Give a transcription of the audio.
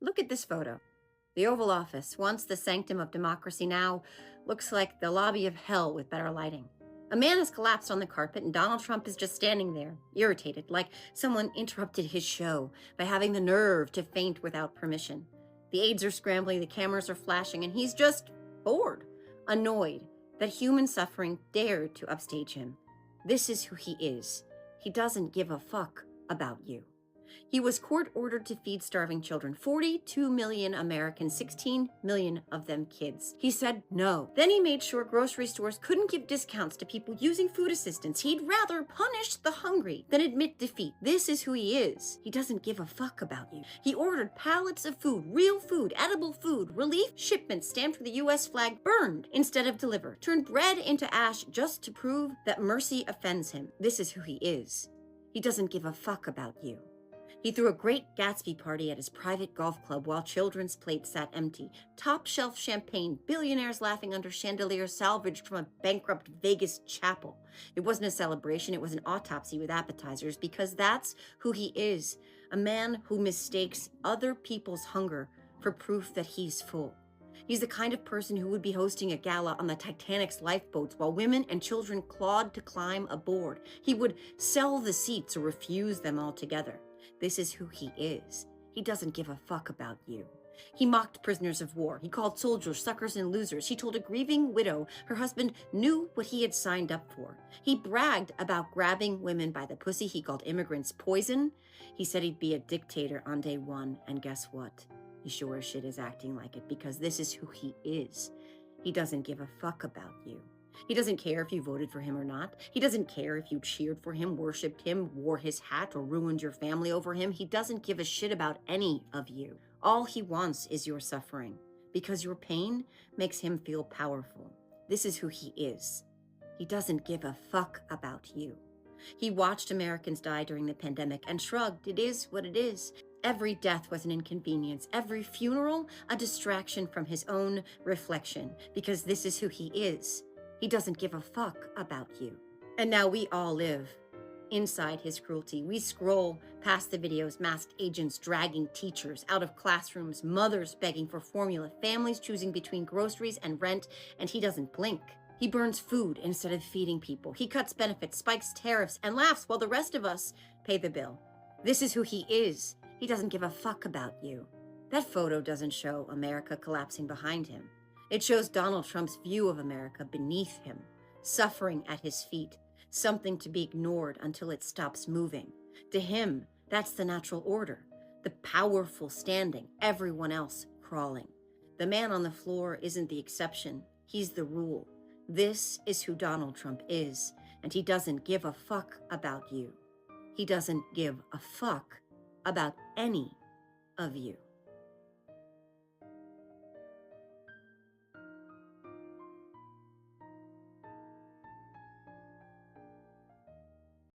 Look at this photo. The Oval Office, once the sanctum of democracy, now looks like the lobby of hell with better lighting. A man has collapsed on the carpet, and Donald Trump is just standing there, irritated, like someone interrupted his show by having the nerve to faint without permission. The aides are scrambling, the cameras are flashing, and he's just bored, annoyed that human suffering dared to upstage him. This is who he is. He doesn't give a fuck about you. He was court-ordered to feed starving children, 42 million Americans, 16 million of them kids. He said no. Then he made sure grocery stores couldn't give discounts to people using food assistance. He'd rather punish the hungry than admit defeat. This is who he is. He doesn't give a fuck about you. He ordered pallets of food, real food, edible food, relief shipments stamped with the U.S. flag burned instead of delivered, turned bread into ash just to prove that mercy offends him. This is who he is. He doesn't give a fuck about you. He threw a great Gatsby party at his private golf club while children's plates sat empty. Top-shelf champagne, billionaires laughing under chandeliers salvaged from a bankrupt Vegas chapel. It wasn't a celebration, it was an autopsy with appetizers, because that's who he is, a man who mistakes other people's hunger for proof that he's full. He's the kind of person who would be hosting a gala on the Titanic's lifeboats while women and children clawed to climb aboard. He would sell the seats or refuse them altogether. This is who he is. He doesn't give a fuck about you. He mocked prisoners of war. He called soldiers suckers and losers. He told a grieving widow her husband knew what he had signed up for. He bragged about grabbing women by the pussy. He called immigrants poison. He said he'd be a dictator on day one, and guess what? He sure as shit is acting like it, because this is who he is. He doesn't give a fuck about you. He doesn't care if you voted for him or not. He doesn't care if you cheered for him, worshipped him, wore his hat, or ruined your family over him. He doesn't give a shit about any of you. All he wants is your suffering, because your pain makes him feel powerful. This is who he is. He doesn't give a fuck about you. He watched Americans die during the pandemic and shrugged. It is what it is. Every death was an inconvenience. Every funeral, a distraction from his own reflection, because this is who he is. He doesn't give a fuck about you. And now we all live inside his cruelty. We scroll past the videos, masked agents dragging teachers out of classrooms, mothers begging for formula, families choosing between groceries and rent, and he doesn't blink. He burns food instead of feeding people. He cuts benefits, spikes tariffs, and laughs while the rest of us pay the bill. This is who he is. He doesn't give a fuck about you. That photo doesn't show America collapsing behind him. It shows Donald Trump's view of America beneath him, suffering at his feet, something to be ignored until it stops moving. To him, that's the natural order, the powerful standing, everyone else crawling. The man on the floor isn't the exception, he's the rule. This is who Donald Trump is, and he doesn't give a fuck about you. He doesn't give a fuck about any of you.